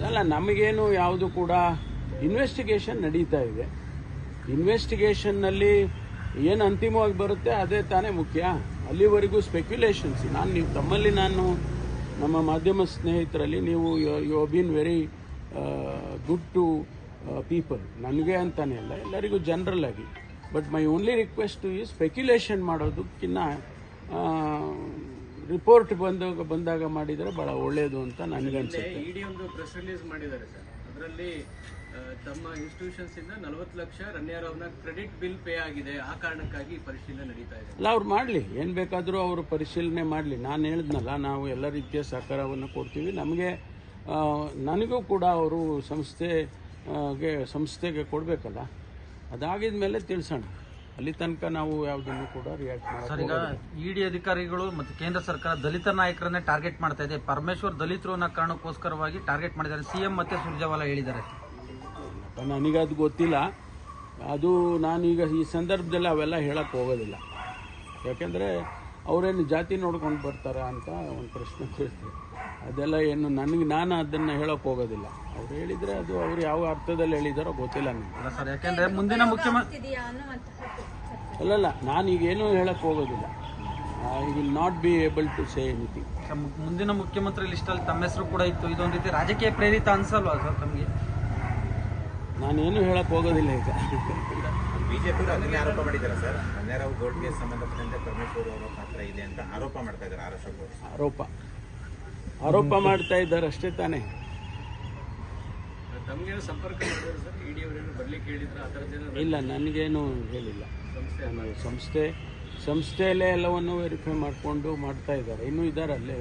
ಅಲ್ಲ, ನಮಗೇನು ಯಾವುದು ಕೂಡ ಇನ್ವೆಸ್ಟಿಗೇಷನ್ ನಡೀತಾ ಇದೆ. ಇನ್ವೆಸ್ಟಿಗೇಷನ್ನಲ್ಲಿ ಏನು ಅಂತಿಮವಾಗಿ ಬರುತ್ತೆ ಅದೇ ತಾನೇ ಮುಖ್ಯ. ಅಲ್ಲಿವರೆಗೂ ಸ್ಪೆಕ್ಯುಲೇಷನ್ಸ್. ನೀವು ತಮ್ಮಲ್ಲಿ ನಮ್ಮ ಮಾಧ್ಯಮ ಸ್ನೇಹಿತರಲ್ಲಿ ನೀವು you been very good to people, ನನಗೆ ಅಂತಾನೆ ಅಲ್ಲ, ಎಲ್ಲರಿಗೂ ಜನರಲ್ ಆಗಿ. ಬಟ್ ಮೈ ಓನ್ಲಿ ರಿಕ್ವೆಸ್ಟ್ ಈ ಸ್ಪೆಕ್ಯುಲೇಷನ್ ಮಾಡೋದಕ್ಕಿಂತ ರಿಪೋರ್ಟ್ ಬಂದಾಗ ಮಾಡಿದರೆ ಬಹಳ ಒಳ್ಳೆಯದು ಅಂತ ನನಗನ್ಸುತ್ತೆ. ಇಡಿ ಒಂದು ಪ್ರೆಸ್ ರಿಲೀಸ್ ಮಾಡಿದ್ದಾರೆ ಸರ್, ಅದರಲ್ಲಿ ತಮ್ಮ ಇನ್ಸ್ಟಿಟ್ಯೂಷನ್ಸ್ ಇಂದ 40 ಲಕ್ಷ ರಣ್ಯಾರವ್ರನ್ನ ಕ್ರೆಡಿಟ್ ಬಿಲ್ ಪೇ ಆಗಿದೆ, ಆ ಕಾರಣಕ್ಕಾಗಿ ಪರಿಶೀಲನೆ ನಡೀತಾ ಇದೆ. ಅಲ್ಲ, ಅವ್ರು ಮಾಡಲಿ, ಏನು ಬೇಕಾದರೂ ಅವರು ಪರಿಶೀಲನೆ ಮಾಡಲಿ. ನಾನು ಹೇಳಿದ್ನಲ್ಲ, ನಾವು ಎಲ್ಲ ರೀತಿಯ ಸಹಕಾರವನ್ನು ಕೊಡ್ತೀವಿ. ನನಗೂ ಕೂಡ ಅವರು ಸಂಸ್ಥೆಗೆ ಕೊಡಬೇಕಲ್ಲ, ಅದಾಗಿದ ಮೇಲೆ ತಿಳಿಸೋಣ. ಅಲ್ಲಿ ತನಕ ನಾವು ಯಾವುದನ್ನು ಕೂಡ ರಿಯಾಕ್ಟ್ ಮಾಡೋದು. ಈಗ ಇಡಿ ಅಧಿಕಾರಿಗಳು ಮತ್ತು ಕೇಂದ್ರ ಸರ್ಕಾರ ದಲಿತ ನಾಯಕರನ್ನೇ ಟಾರ್ಗೆಟ್ ಮಾಡ್ತಾ ಇದೆ. ಪರಮೇಶ್ವರ್ ದಲಿತರು ಅನ್ನೋ ಕಾರಣಕ್ಕೋಸ್ಕರವಾಗಿ ಟಾರ್ಗೆಟ್ ಮಾಡಿದ್ದಾರೆ, ಸಿಎಂ ಮತ್ತೆ ಸುರ್ಜೇವಾಲಾ ಹೇಳಿದ್ದಾರೆ. ನನಗದು ಗೊತ್ತಿಲ್ಲ. ಅದು ನಾನೀಗ ಈ ಸಂದರ್ಭದಲ್ಲಿ ಅವೆಲ್ಲ ಹೇಳಕ್ಕೆ ಹೋಗೋದಿಲ್ಲ. ಯಾಕೆಂದರೆ ಅವರೇನು ಜಾತಿ ನೋಡ್ಕೊಂಡು ಬರ್ತಾರ ಅಂತ ಒಂದು ಪ್ರಶ್ನೆ ಕೇಳ್ತಾರೆ. ಅದೆಲ್ಲ ಏನು ನಾನು ಅದನ್ನು ಹೇಳೋಕೆ ಹೋಗೋದಿಲ್ಲ. ಅವ್ರು ಹೇಳಿದರೆ ಅದು ಅವ್ರು ಯಾವ ಅರ್ಥದಲ್ಲಿ ಹೇಳಿದಾರೋ ಗೊತ್ತಿಲ್ಲ ನನಗೆ. ಸರ್, ಯಾಕೆಂದರೆ ಮುಂದಿನ ಮುಖ್ಯಮಂತ್ರಿ ಅಲ್ಲಲ್ಲ, ನಾನೀಗೇನು ಹೇಳಕ್ಕೆ ಹೋಗೋದಿಲ್ಲ. I will not be able to say anything. ಮುಂದಿನ ಮುಖ್ಯಮಂತ್ರಿ ಲಿಸ್ಟಲ್ಲಿ ತಮ್ಮ ಹೆಸರು ಕೂಡ ಇತ್ತು. ಇದೊಂದು ರೀತಿ ರಾಜಕೀಯ ಪ್ರೇರಿತ ಅನ್ಸಲ್ವಾ ಸರ್ ತಮಗೆ? ನಾನೇನು ಹೇಳಕ್ಕೆ ಹೋಗೋದಿಲ್ಲ. ಈಗ ಬಿಜೆಪಿ ಅದನ್ನೇ ಆರೋಪ ಮಾಡಿದ್ದಾರೆ ಸರ್, ರಣ್ಯಾರಾವ್ ಗೋಲ್ಡ್ ಕೇಸ್ ಸಂಬಂಧಪಟ್ಟಂತೆ ಪರಮೇಶ್ವರ್ ಅವರ ಪಾತ್ರ ಇದೆ ಅಂತ ಆರೋಪ ಮಾಡ್ತಾ ಇದ್ದಾರೆ. ಆರೋಪ ಮಾಡ್ತಾ ಇದ್ದಾರೆ ಅಷ್ಟೇ ತಾನೇ. ತಮಗೇನು ಸಂಪರ್ಕ ಮಾಡಿದ್ರು ಸರ್, ಇಡಿ ಅವರೇನು ಬರ್ಲಿಕ್ಕೆ ಹೇಳಿದ್ರೆ ಆ ಥರ ಜನ? ಇಲ್ಲ, ನನಗೇನು ಹೇಳಿಲ್ಲ. ಸಂಸ್ಥೆಯಲ್ಲೇ ಎಲ್ಲವನ್ನು ವೆರಿಫೈ ಮಾಡಿಕೊಂಡು ಮಾಡ್ತಾ ಇದ್ದಾರೆ. ಇನ್ನೂ ಇದ್ದಾರೆ ಅಲ್ಲೇ,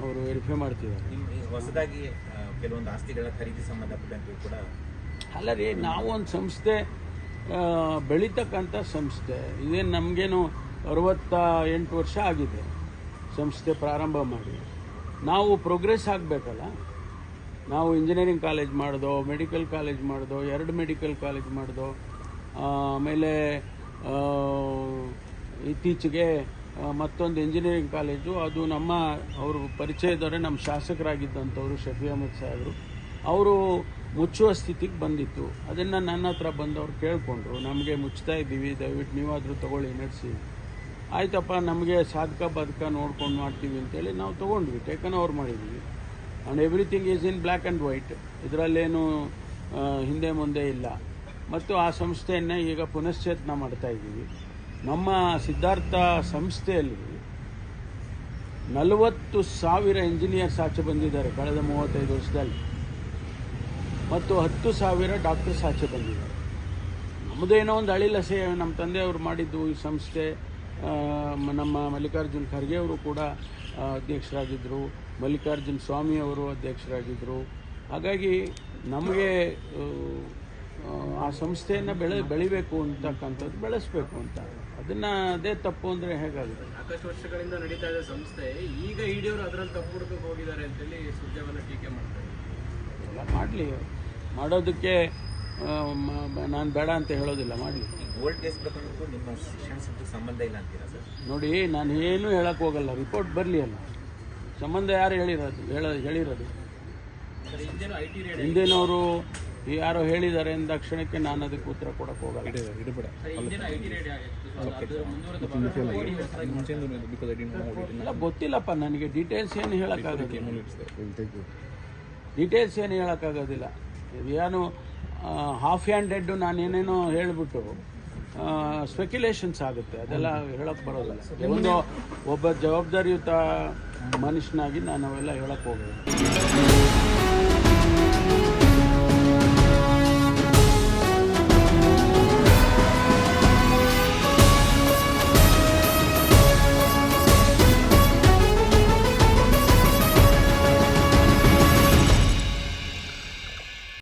ಅವರು ವೆರಿಫೈ ಮಾಡ್ತಿದ್ದಾರೆ. ಹೊಸದಾಗಿ ಕೆಲವೊಂದು ಆಸ್ತಿಗಳ ಖರೀದಿ ಸಂಬಂಧಪಟ್ಟಂತೆ ಕೂಡ ಅಲ್ಲ ರೀ, ನಾವು ಒಂದು ಸಂಸ್ಥೆ ಬೆಳೀತಕ್ಕಂಥ ಸಂಸ್ಥೆ. ಇದೇನು ನಮಗೇನು 68 ವರ್ಷ ಆಗಿದೆ ಸಂಸ್ಥೆ ಪ್ರಾರಂಭ ಮಾಡಿ. ನಾವು ಪ್ರೋಗ್ರೆಸ್ ಆಗಬೇಕಲ್ಲ. ನಾವು ಇಂಜಿನಿಯರಿಂಗ್ ಕಾಲೇಜ್ ಮಾಡ್ದೋ, ಮೆಡಿಕಲ್ ಕಾಲೇಜ್ ಮಾಡ್ದೋ, 2 ಮೆಡಿಕಲ್ ಕಾಲೇಜ್ ಮಾಡ್ದೋ, ಆಮೇಲೆ ಇತ್ತೀಚೆಗೆ ಮತ್ತೊಂದು ಇಂಜಿನಿಯರಿಂಗ್ ಕಾಲೇಜು, ಅದು ಅವರು ಪರಿಚಯದವರೇ, ನಮ್ಮ ಶಾಸಕರಾಗಿದ್ದಂಥವರು ಶಫಿ ಅಹಮದ್ ಸಾಹೇಬರು, ಅವರು ಮುಚ್ಚುವ ಸ್ಥಿತಿಗೆ ಬಂದಿತ್ತು. ಅದನ್ನು ನನ್ನ ಹತ್ರ ಬಂದವರು ಕೇಳಿಕೊಂಡ್ರು, ನಮಗೆ ಮುಚ್ತಾ ಇದ್ದೀವಿ, ದಯವಿಟ್ಟು ನೀವಾದರೂ ತೊಗೊಳ್ಳಿ, ನಡೆಸಿ. ಆಯ್ತಪ್ಪ, ನಮಗೆ ಸಾಧಕ ಬಾಧಕ ನೋಡ್ಕೊಂಡು ಮಾಡ್ತೀವಿ ಅಂತೇಳಿ ನಾವು ತೊಗೊಂಡ್ವಿ, ಟೇಕನ್ ಓವರ್ ಮಾಡಿದ್ವಿ. And everything is in black and white. ಇದರಲ್ಲೇನು ಹಿಂದೆ ಮುಂದೆ ಇಲ್ಲ. ಮತ್ತು ಆ ಸಂಸ್ಥೆಯನ್ನೇ ಈಗ ಪುನಶ್ಚೇತನ ಮಾಡ್ತಾ ಇದ್ದೀವಿ. ನಮ್ಮ ಸಿದ್ಧಾರ್ಥ ಸಂಸ್ಥೆಯಲ್ಲಿ 40,000 ಇಂಜಿನಿಯರ್ಸ್ ಆಚೆ ಬಂದಿದ್ದಾರೆ ಕಳೆದ 35 ವರ್ಷದಲ್ಲಿ, ಮತ್ತು 10,000 ಡಾಕ್ಟರ್ಸ್ ಆಚೆ ಬಂದಿದ್ದಾರೆ. ನಮ್ಮದೇನೋ ಒಂದು ಅಳಿಲ ಸೇವೆ ನಮ್ಮ ತಂದೆಯವರು ಮಾಡಿದ್ದು. ಈ ಸಂಸ್ಥೆ ನಮ್ಮ ಮಲ್ಲಿಕಾರ್ಜುನ್ ಖರ್ಗೆ ಅವರು ಕೂಡ ಅಧ್ಯಕ್ಷರಾಗಿದ್ದರು, ಮಲ್ಲಿಕಾರ್ಜುನ್ ಸ್ವಾಮಿ ಅವರು ಅಧ್ಯಕ್ಷರಾಗಿದ್ದರು. ಹಾಗಾಗಿ ನಮಗೆ ಆ ಸಂಸ್ಥೆಯನ್ನು ಬೆಳಿಬೇಕು ಅಂತಕ್ಕಂಥದ್ದು, ಬೆಳೆಸಬೇಕು ಅಂತ. ಅದೇ ತಪ್ಪು ಅಂದರೆ ಹೇಗಾಗುತ್ತೆ? ಸಾಕಷ್ಟು ವರ್ಷಗಳಿಂದ ನಡೀತಾ ಇದೆ ಸಂಸ್ಥೆ, ಈಗ ಇಡಿಯವರು ಅದರಲ್ಲಿ ತಪ್ಪು ಹುಡುಕಕ್ಕೆ ಹೋಗಿದ್ದಾರೆ ಅಂತೇಳಿ ಸುರ್ಜೇವಾಲಾ ಟೀಕೆ ಮಾಡ್ತಾರೆ. ಎಲ್ಲ ಮಾಡಲಿ, ಮಾಡೋದಕ್ಕೆ ನಾನು ಬೇಡ ಅಂತ ಹೇಳೋದಿಲ್ಲ, ಮಾಡಲಿ. ಗೋಲ್ಡ್ ಕೇಸ್ ಪ್ರಕರಣಕ್ಕೂ ನಿಮ್ಮ ಶಿಕ್ಷಣ ಸಂಬಂಧ ಇಲ್ಲ ಅಂತೀರಾ ಸರ್? ನೋಡಿ, ನಾನು ಏನೂ ಹೇಳಕ್ಕೆ ಹೋಗಲ್ಲ. ರಿಪೋರ್ಟ್ ಬರಲಿ ಅಲ್ಲ. ಸಂಬಂಧ ಯಾರು ಹೇಳಿರೋದು? ಹಿಂದೇನವರು ಯಾರೋ ಹೇಳಿದ್ದಾರೆ ಅಂದ ತಕ್ಷಣಕ್ಕೆ ನಾನು ಅದಕ್ಕೆ ಉತ್ತರ ಕೊಡಕ್ಕೆ ಹೋಗಲ್ಲ. ಇಲ್ಲ, ಗೊತ್ತಿಲ್ಲಪ್ಪ ನನಗೆ. ಡೀಟೇಲ್ಸ್ ಏನು ಹೇಳೋಕ್ಕಾಗೋದಿಲ್ಲ. ಏನು ಹಾಫ್ ಹ್ಯಾಂಡೆಡ್ ನಾನೇನೇನೋ ಹೇಳಿಬಿಟ್ಟು ಸ್ಪೆಕ್ಯುಲೇಷನ್ಸ್ ಆಗುತ್ತೆ. ಅದೆಲ್ಲ ಹೇಳಕ್ಕೆ ಬರೋದಿಲ್ಲ. ಒಬ್ಬ ಜವಾಬ್ದಾರಿಯುತ ಮನುಷ್ಯನಾಗಿ ನಾನು ಅವೆಲ್ಲ ಹೇಳಕ್ಕೆ ಹೋಗೋದು.